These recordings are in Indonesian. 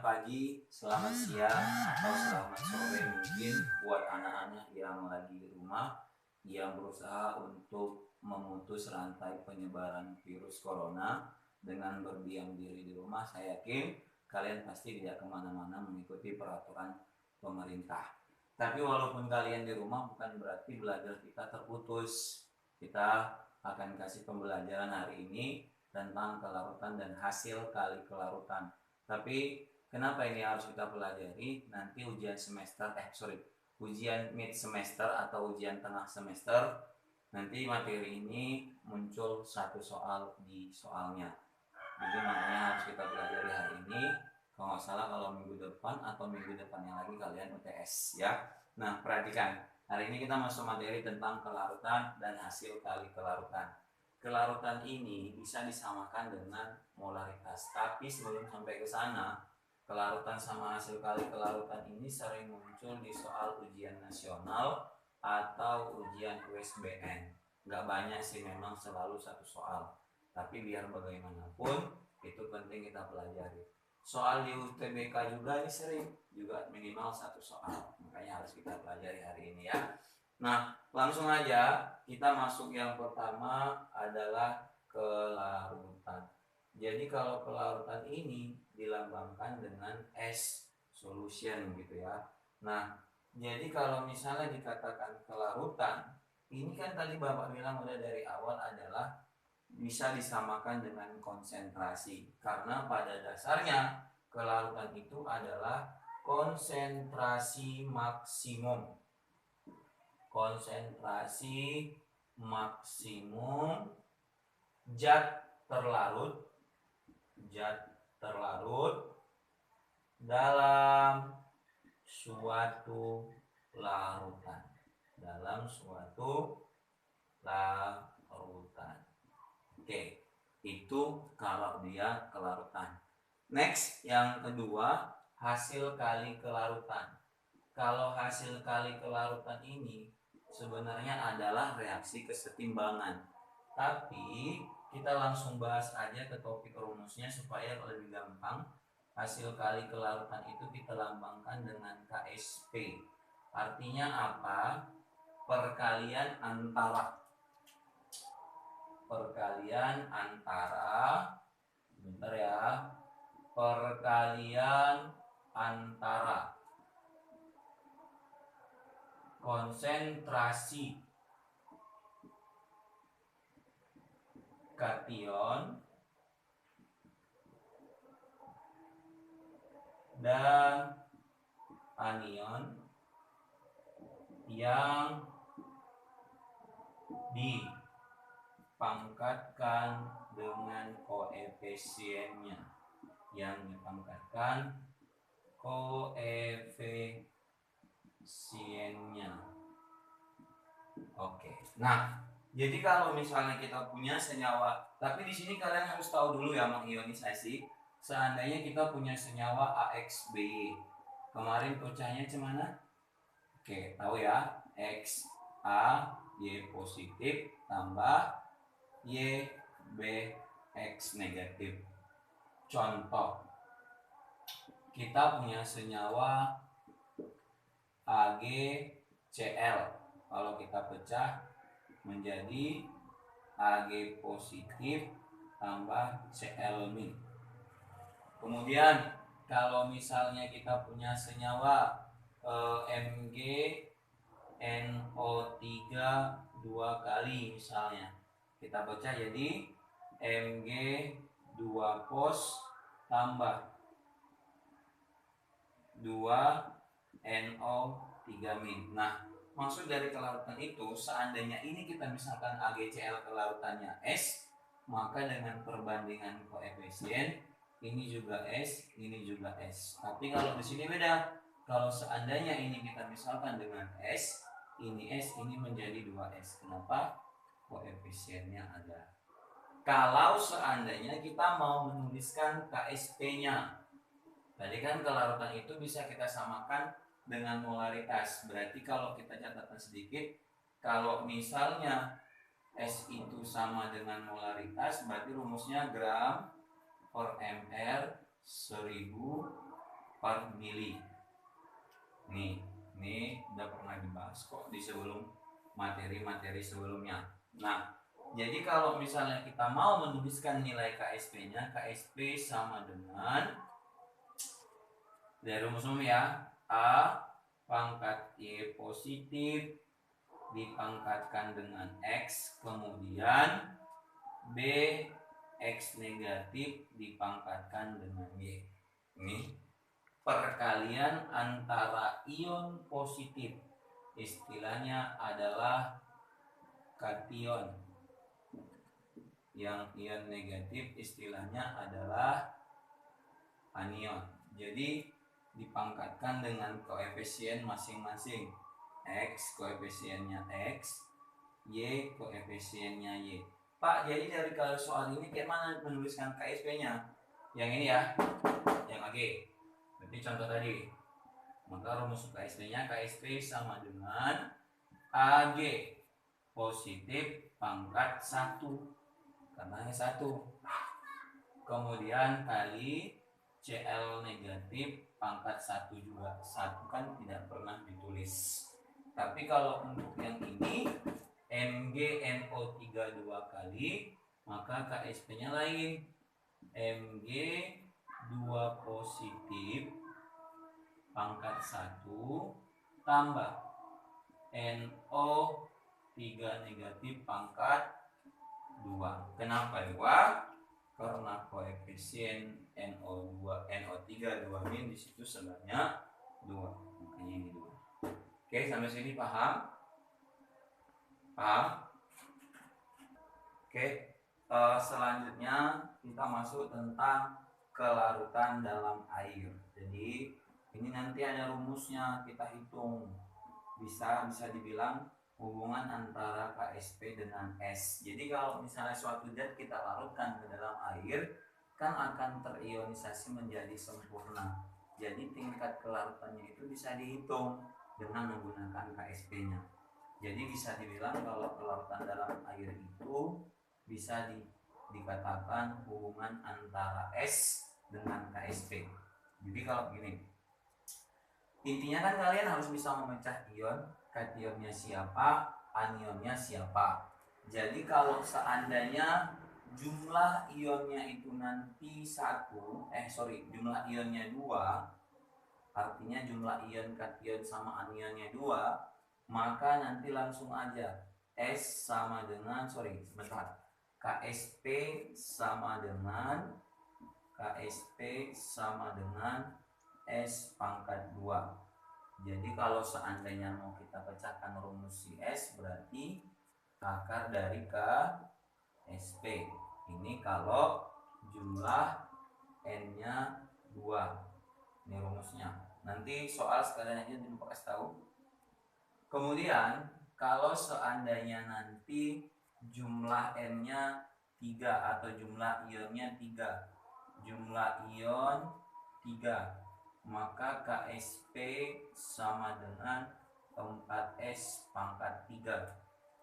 Pagi, selamat siang, atau selamat sore mungkin buat anak-anak yang lagi di rumah yang berusaha untuk memutus rantai penyebaran virus corona dengan berdiam diri di rumah. Saya yakin kalian pasti tidak kemana-mana mengikuti peraturan pemerintah. Tapi walaupun kalian di rumah bukan berarti belajar kita terputus. Kita akan kasih pembelajaran hari ini tentang kelarutan dan hasil kali kelarutan. Tapi kenapa ini harus kita pelajari? Nanti ujian mid semester atau ujian tengah semester, nanti materi ini muncul satu soal di soalnya. Jadi makanya harus kita pelajari hari ini. Kalau nggak salah kalau minggu depan atau minggu depannya lagi kalian UTS ya. Nah perhatikan, hari ini kita masuk materi tentang kelarutan dan hasil kali kelarutan. Kelarutan ini bisa disamakan dengan molaritas, tapi sebelum sampai ke sana, kelarutan sama hasil kali kelarutan ini sering muncul di soal ujian nasional atau ujian USBN. Nggak banyak sih, memang selalu satu soal. Tapi biar bagaimanapun itu penting kita pelajari. Soal di UTBK juga ini sering, juga minimal satu soal. Makanya harus kita pelajari hari ini ya. Nah, langsung aja kita masuk. Yang pertama adalah kelarutan. Jadi kalau kelarutan ini dilambangkan dengan S solution gitu ya. Nah, jadi kalau misalnya dikatakan kelarutan, ini kan tadi Bapak bilang udah dari awal adalah bisa disamakan dengan konsentrasi. Karena pada dasarnya kelarutan itu adalah konsentrasi maksimum. Konsentrasi maksimum zat terlarut dalam suatu larutan. Oke, itu kalau dia kelarutan. Next, yang kedua, hasil kali kelarutan. Kalau hasil kali kelarutan ini sebenarnya adalah reaksi kesetimbangan. Tapi kita langsung bahas aja ke topik rumusnya supaya lebih gampang. Hasil kali kelarutan itu kita lambangkan dengan KSP. Artinya apa? Perkalian antara bentar ya, perkalian antara konsentrasi kation dan anion yang dipangkatkan dengan koefisiennya. Oke. Nah, jadi kalau misalnya kita punya senyawa, tapi di sini kalian harus tahu dulu ya mengionisasi. Seandainya kita punya senyawa AXB, kemarin pecahnya cemana? Oke, tahu ya, XA Y positif tambah YBX negatif. Contoh, kita punya senyawa AgCl. Kalau kita pecah menjadi Ag positif tambah Cl-. Kemudian kalau misalnya kita punya senyawa MgNO3 dua kali, misalnya kita pecah jadi Mg2 pos tambah 2NO3-. Nah, maksud dari kelarutan itu, seandainya ini kita misalkan AgCl kelarutannya S, maka dengan perbandingan koefisien ini juga S, ini juga S. Tapi kalau di sini beda. Kalau seandainya ini kita misalkan dengan S, ini menjadi 2S. Kenapa? Koefisiennya ada. Kalau seandainya kita mau menuliskan KSP-nya, tadi kan kelarutan itu bisa kita samakan dengan molaritas. Berarti kalau kita catatkan sedikit, kalau misalnya S itu sama dengan molaritas, berarti rumusnya gram per ml 1000 per mili. Nih, ini udah pernah dibahas kok di sebelum materi-materi sebelumnya. Nah, jadi kalau misalnya kita mau menuliskan nilai KSP-nya, KSP sama dengan dari rumus umum ya, A pangkat Y positif dipangkatkan dengan X, kemudian B X negatif dipangkatkan dengan Y. Ini perkalian antara ion positif, istilahnya adalah kation, yang ion negatif istilahnya adalah anion. Jadi dipangkatkan dengan koefisien masing-masing. X koefisiennya X, Y koefisiennya Y. Pak, jadi dari kalau soal ini kayak mana menuliskan KSP-nya? Yang ini ya, yang AG. Berarti contoh tadi. Maka rumus KSP-nya, KSP sama dengan AG positif pangkat 1, karena hanya 1. Kemudian kali CL negatif pangkat 1 juga. 1 kan tidak pernah ditulis. Tapi kalau untuk yang ini MgNO3 2 kali, maka KSP-nya lain. Mg2 positif pangkat 1 tambah NO3 negatif pangkat 2. Kenapa 2? Karena koefisien NO3 2 min di situ sebanyak 2. Makanya ini 2. Oke, sampai sini paham? Paham? Oke, selanjutnya kita masuk tentang kelarutan dalam air. Jadi ini nanti ada rumusnya, kita hitung. Bisa dibilang hubungan antara KSP dengan S. Jadi kalau misalnya suatu zat kita larutkan ke dalam air, kan akan terionisasi menjadi sempurna. Jadi tingkat kelarutannya itu bisa dihitung dengan menggunakan KSP-nya. Jadi bisa dibilang kalau kelarutan dalam air itu bisa dikatakan hubungan antara S dengan KSP. Jadi kalau begini, intinya kan kalian harus bisa memecah ion, kationnya siapa, anionnya siapa. Jadi kalau seandainya jumlah ionnya itu nanti jumlah ionnya 2, artinya jumlah ion kation sama anionnya 2, maka nanti langsung aja S sama dengan KSP sama dengan S pangkat 2. Jadi kalau seandainya mau kita pecahkan rumus si S, berarti akar dari KSP. Ini kalau jumlah N-nya 2. Ini rumusnya. Nanti soal sekalian aja dibuka kasih tahu. Kemudian kalau seandainya nanti jumlah N-nya 3 atau jumlah ionnya 3, jumlah ion 3, maka KSP sama dengan 4S pangkat 3.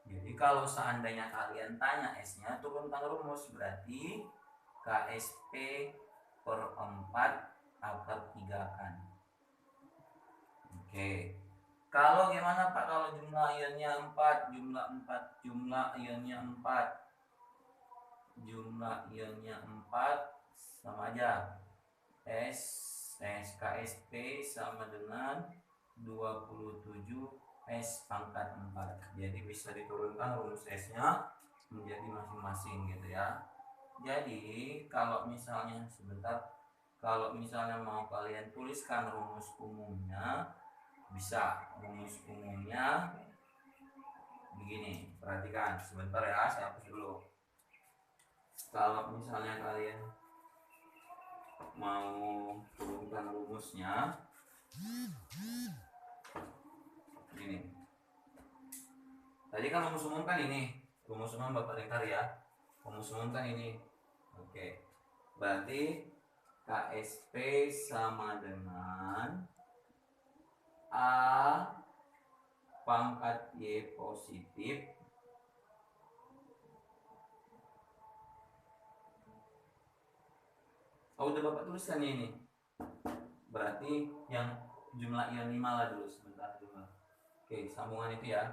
Jadi kalau seandainya kalian tanya S-nya, turunkan rumus, berarti KSP per 4 akar 3 kan. Oke. Kalau gimana Pak kalau jumlah ionnya 4, jumlah ionnya 4 sama aja. KSP sama dengan 27 S pangkat 4. Jadi bisa diturunkan rumus S-nya menjadi masing-masing gitu ya. Jadi kalau misalnya mau kalian tuliskan rumus umumnya, bisa. Rumus umumnya begini, perhatikan sebentar ya, saya hapus dulu. Kalau misalnya kalian mau turunkan rumusnya ini, tadi kan rumus umum kan ini, rumus umum Bapak Lingkar ya, rumus umum kan ini. Oke, berarti KSP sama dengan A pangkat Y positif udah Bapak tuliskan ini. Berarti berarti yang jumlah ion 5 lah dulu sebentar jumlah. Oke, sambungan itu ya.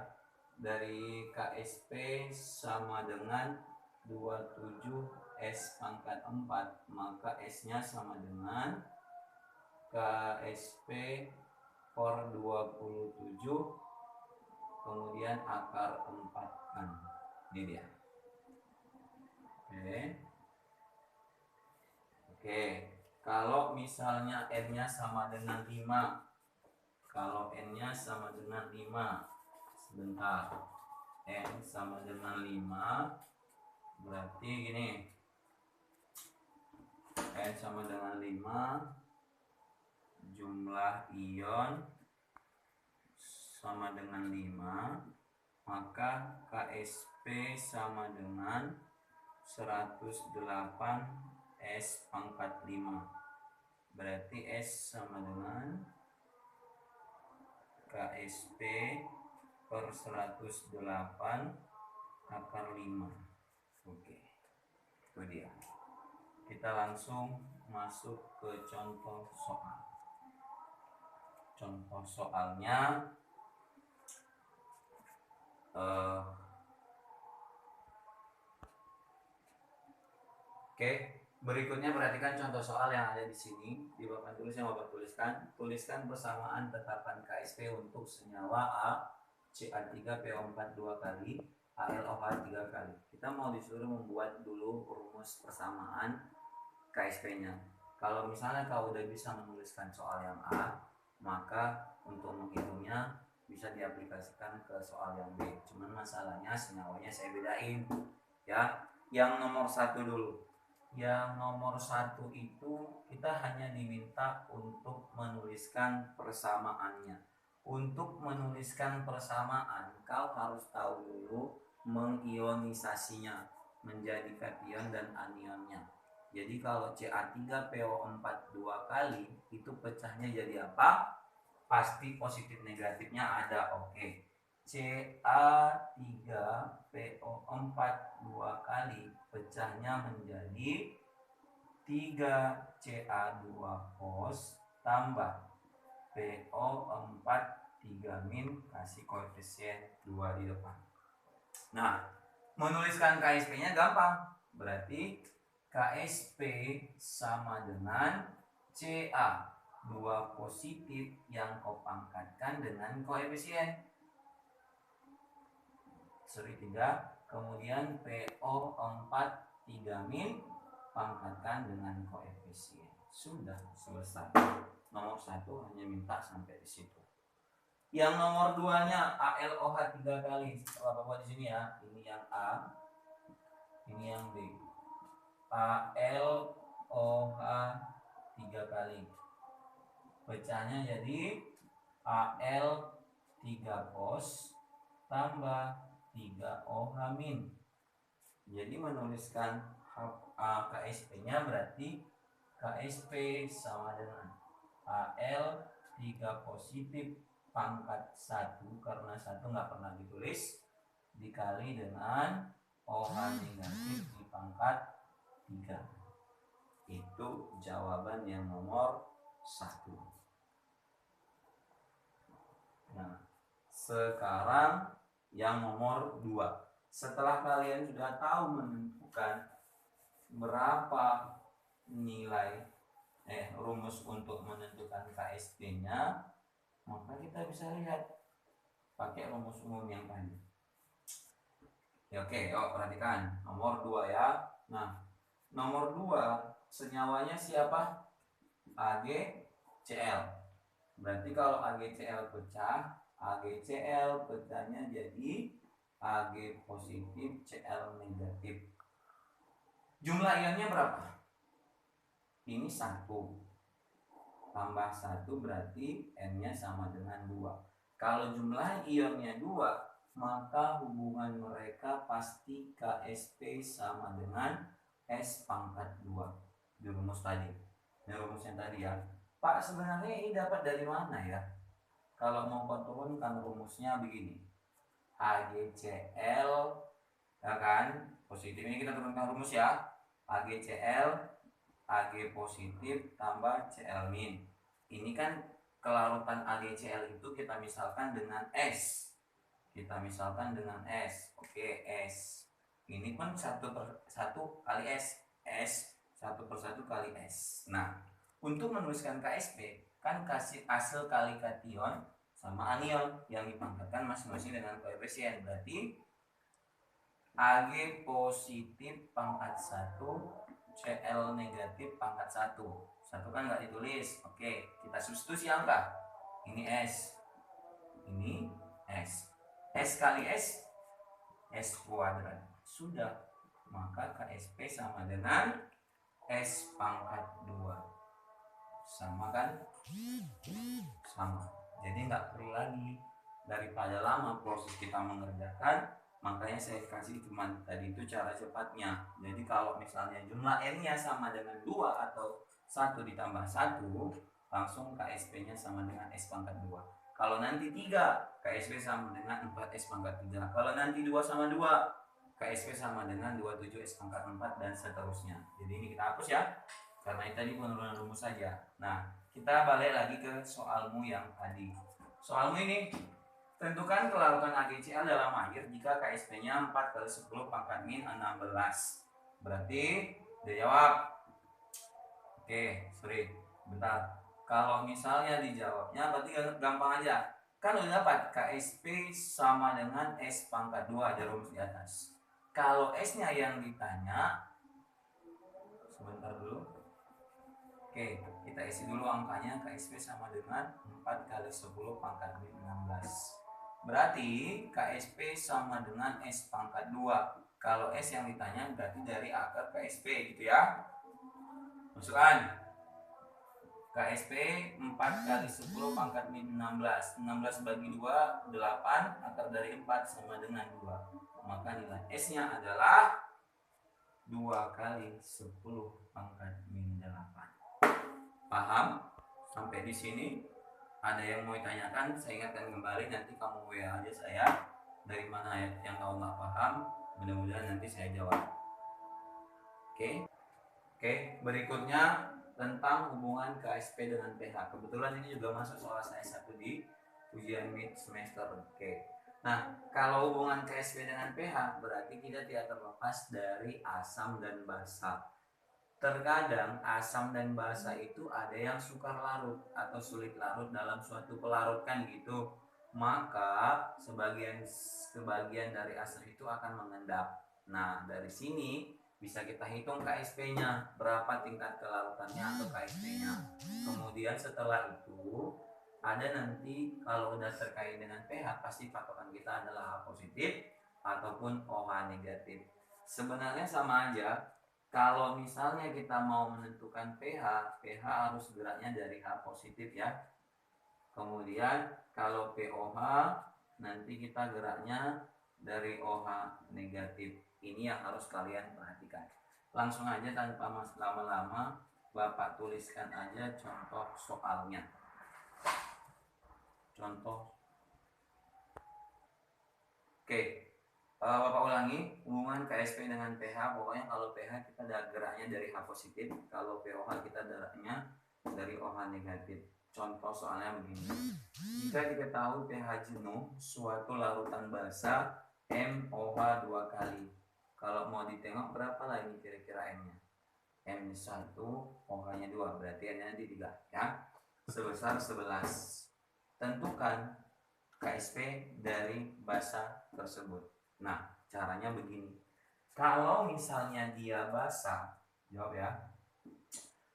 Dari KSP sama dengan 27 S pangkat 4, maka S-nya sama dengan KSP per 27 kemudian akar 4 kan. Ini dia. Oke. Kalau misalnya N-nya sama dengan 5. Kalau N-nya sama dengan 5. Sebentar. N sama dengan 5. Berarti gini. N sama dengan 5. Jumlah ion sama dengan 5. Maka KSP sama dengan 108 S pangkat 5. Berarti S sama dengan KSP per 108 akar 5. Oke, itu dia. Kita langsung masuk ke contoh soal. Contoh soalnya oke, berikutnya perhatikan contoh soal yang ada di sini. Di papan tulis yang Bapak tuliskan, tuliskan persamaan tetapkan KSP untuk senyawa A CA3PO4 2 kali, ALOH 3 kali. Kita mau disuruh membuat dulu rumus persamaan KSP-nya. Kalau misalnya kau udah bisa menuliskan soal yang A, maka untuk menghitungnya bisa diaplikasikan ke soal yang B. Cuman masalahnya senyawanya saya bedain ya. Yang nomor 1 dulu. Yang nomor 1 itu kita hanya diminta untuk menuliskan persamaannya. Untuk menuliskan persamaan, kau harus tahu dulu mengionisasinya menjadi kation dan anionnya. Jadi kalau Ca3PO4 2 kali itu pecahnya jadi apa? Pasti positif negatifnya ada. Oke. Ca3PO4 2 kali pecahnya menjadi 3Ca2 pos tambah PO4 3 min kasih koefisien 2 di depan. Nah, menuliskan KSP-nya gampang. Berarti KSP sama dengan Ca 2 positif yang kau pangkatkan dengan koefisien 3, kemudian PO4 3 min pangkatkan dengan koefisien. Sudah selesai. Nomor 1 hanya minta sampai di situ. Yang nomor 2-nya ALOH 3 kali. Bapak buat di sini ya. Ini yang A, ini yang B. ALOH 3 kali. Pecahnya jadi AL 3 pos tambah 3 OH min. Jadi menuliskan KSP-nya berarti KSP sama dengan AL 3 positif pangkat 1 karena 1 nggak pernah ditulis dikali dengan OH negatif di pangkat 3. Itu jawaban yang nomor 1. Nah, sekarang yang nomor 2. Setelah kalian sudah tahu menentukan berapa nilai rumus untuk menentukan KSP-nya, maka kita bisa lihat pakai rumus umum yang tadi. Ya, oke, perhatikan nomor 2 ya. Nah, nomor 2 senyawanya siapa? AgCl. Berarti kalau AgCl pecah, AgCl pecahnya jadi Ag positif Cl negatif. Jumlah ionnya berapa? Ini 1 tambah 1 berarti N-nya sama dengan 2. Kalau jumlah ionnya 2, maka hubungan mereka pasti KSP sama dengan S pangkat 2 di rumus tadi. Ini rumus yang tadi ya. Pak, sebenarnya ini dapat dari mana ya? Kalau mau turunkan rumusnya begini. AgCl ya kan? Positif ini kita turunkan rumus ya. AgCl Ag positif tambah Cl min. ini kan kelarutan AgCl itu kita misalkan dengan S. Oke, S. Ini pun 1/1 kali S. S 1/1 kali S. Nah, untuk menuliskan KSP kan kasih hasil kali kation sama anion yang dipangkatkan masing-masing dengan koefisien. Berarti Ag positif pangkat 1, Cl negatif pangkat 1. 1 kan nggak ditulis. Oke, kita substitusi angka. Ini S. Ini S. S kali S, S kuadrat. Sudah. Maka KSP sama dengan S pangkat 2. Sama kan? Sama. Jadi nggak perlu lagi, daripada lama proses kita mengerjakan, makanya saya kasih cuma tadi itu cara cepatnya. Jadi kalau misalnya jumlah n-nya sama dengan 2 atau 1 ditambah 1, langsung KSP-nya sama dengan S pangkat 2. Kalau nanti 3, KSP sama dengan 4S pangkat 3. Kalau nanti 2 sama 2, KSP sama dengan 27 S pangkat 4 dan seterusnya. Jadi ini kita hapus ya, karena itu tadi penurunan rumus saja. Nah, kita balik lagi ke soalmu yang tadi. Soalmu ini, tentukan kelarutan AgCl dalam air jika KSP-nya 4 kali 10 pangkat min 16. Berarti dia jawab. Oke, sorry, bentar. Kalau misalnya dijawabnya berarti gampang aja. Kan udah dapat KSP sama dengan S pangkat 2, ada rumus di atas. Kalau S-nya yang ditanya, sebentar dulu. Oke, kita isi dulu angkanya. KSP sama dengan 4 kali 10 pangkat min 16. Berarti KSP sama dengan S pangkat 2. Kalau S yang ditanya berarti dari akar KSP gitu ya. Masukkan. KSP 4 kali 10 pangkat min 16. 16 bagi 2, 8. Akar dari 4 sama dengan 2. Maka nilai S-nya adalah 2 kali 10 pangkat min 8. Paham? Sampai di sini ada yang mau ditanyakan? Saya ingatkan kembali, nanti kamu WA aja saya dari mana ya yang kamu nggak paham. Mudah-mudahan nanti saya jawab. Oke, berikutnya tentang hubungan KSP dengan pH. Kebetulan ini juga masuk soal saya satu di ujian mid semester. Oke. Nah, kalau hubungan KSP dengan pH berarti kita tidak terlepas dari asam dan basa. Terkadang asam dan basa itu ada yang sukar larut atau sulit larut dalam suatu pelarut kan gitu. Maka sebagian dari asam itu akan mengendap. Nah, dari sini bisa kita hitung KSP-nya, berapa tingkat kelarutannya atau KSP-nya. Kemudian setelah itu ada nanti kalau udah terkait dengan pH pasti patokan kita adalah H positif ataupun OH negatif. Sebenarnya sama aja. Kalau misalnya kita mau menentukan pH harus geraknya dari H positif ya. Kemudian kalau pOH nanti kita geraknya dari OH negatif. Ini yang harus kalian perhatikan. Langsung aja tanpa lama-lama, Bapak tuliskan aja contoh soalnya. Oke, Bapak ulangi hubungan KSP dengan pH. Pokoknya kalau pH kita geraknya dari H positif, kalau pOH kita geraknya dari OH negatif. Contoh soalnya begini. Jika diketahui pH jenuh suatu larutan basa MOH 2 kali. Kalau mau ditengok berapa lagi kira-kira M-nya? M1, OH-nya 2, berarti N-nya 3 ya. Sebesar 11. Tentukan KSP dari basa tersebut. Nah, caranya begini. Kalau misalnya dia basa, jawab ya.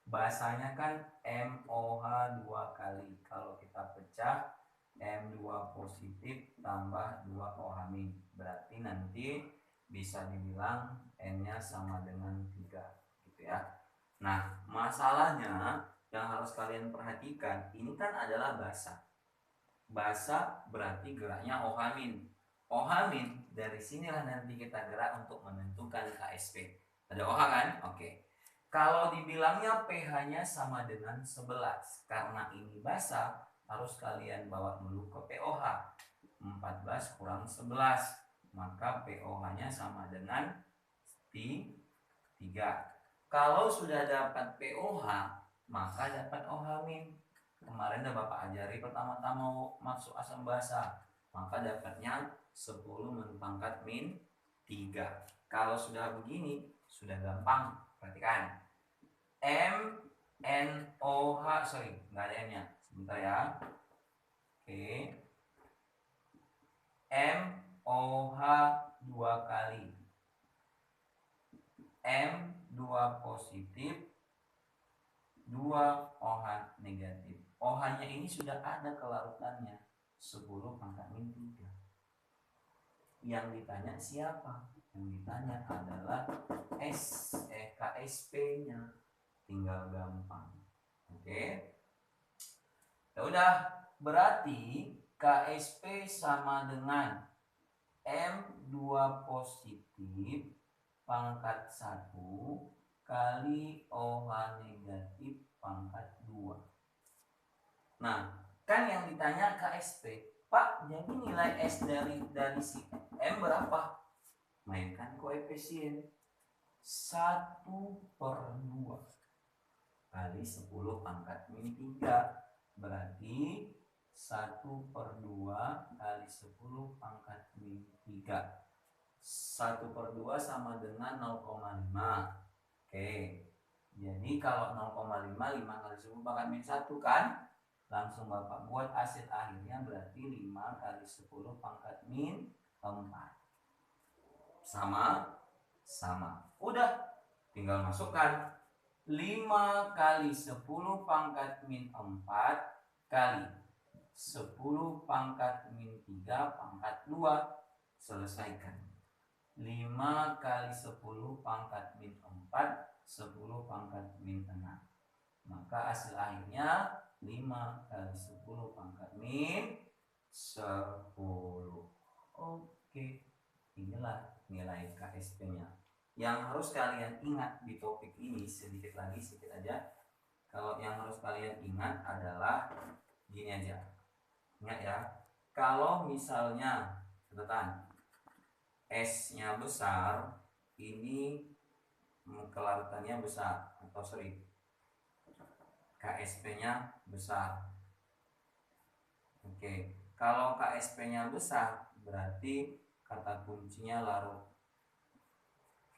Basanya kan MOH 2 kali. Kalau kita pecah M2 positif tambah 2 OH min. Berarti nanti bisa dibilang N-nya sama dengan 3 gitu ya. Nah, masalahnya yang harus kalian perhatikan, ini kan adalah basa. Basa berarti geraknya OH min. OH min, dari sinilah nanti kita gerak untuk menentukan KSP. Ada OH kan? Oke. Kalau dibilangnya pH-nya sama dengan 11, karena ini basa, harus kalian bawa dulu ke pOH. 14 kurang 11, maka pOH-nya sama dengan 3. Kalau sudah dapat pOH, maka dapat OH min. kemarin udah Bapak ajari pertama-tama masuk asam basa, maka dapatnya 10 min pangkat min 3. Kalau sudah begini, sudah gampang. Perhatikan. MNOH, sorry, nggak ada M-nya. Sebentar ya. Oke. MOH 2 kali. M2 positif, 2 OH negatif. OH-nya ini sudah ada kelarutannya, 10 pangkat min 3. Yang ditanya siapa? Yang ditanya adalah KSP-nya. Tinggal gampang. Oke. Ya udah, berarti KSP sama dengan M2 positif pangkat 1 kali OH negatif pangkat 2. Nah, kan yang ditanya KSP. Pak, jadi nilai S dari si M berapa? Mainkan koefisien 1/2 kali 10 pangkat min 3. Berarti 1/2 kali 10 pangkat min 3. 1/2 sama dengan 0,5. Oke. Jadi kalau 0,5 5 kali 10 pangkat min 1 kan? Langsung Bapak buat hasil akhirnya berarti 5 kali 10 pangkat min 4. Sama. Udah, tinggal masukkan 5 kali 10 pangkat min 4 kali 10 pangkat min 3 pangkat 2. Selesaikan. 5 kali 10 pangkat min 4, 10 pangkat min 6. Maka hasil akhirnya 5 kali 10 pangkat min 10. Oke. Inilah nilai KSP-nya. Yang harus kalian ingat di topik ini sedikit aja. Kalau yang harus kalian ingat adalah gini aja. Ingat ya. Kalau misalnya catatan S-nya besar, ini kelarutannya besar, atau sorry, KSP-nya besar. Oke. Kalau KSP-nya besar, berarti kata kuncinya larut.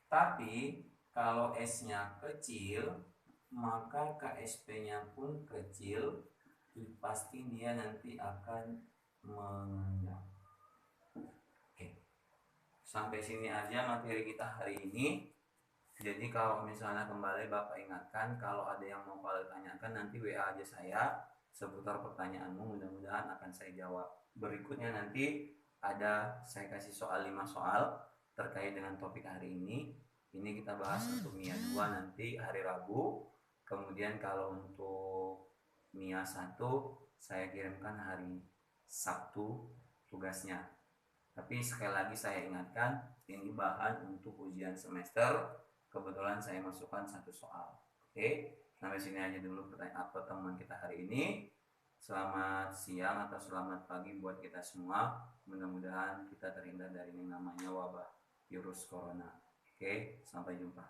Tapi kalau S-nya kecil, maka KSP-nya pun kecil. Pasti dia nanti akan mengendap. Oke. Sampai sini aja materi kita hari ini. Jadi kalau misalnya kembali Bapak ingatkan, kalau ada yang mau kalian tanyakan nanti WA aja saya seputar pertanyaanmu, mudah-mudahan akan saya jawab. Berikutnya nanti ada saya kasih soal 5 soal terkait dengan topik hari ini. Ini kita bahas untuk MIA 2 nanti hari Rabu. Kemudian kalau untuk MIA 1 saya kirimkan hari Sabtu tugasnya. Tapi sekali lagi saya ingatkan, ini bahan untuk ujian semester. Kebetulan saya masukkan 1 soal. Oke, sampai sini aja dulu pertemuan kita hari ini. Selamat siang atau selamat pagi buat kita semua. Mudah-mudahan kita terhindar dari yang namanya wabah virus corona. Oke, sampai jumpa.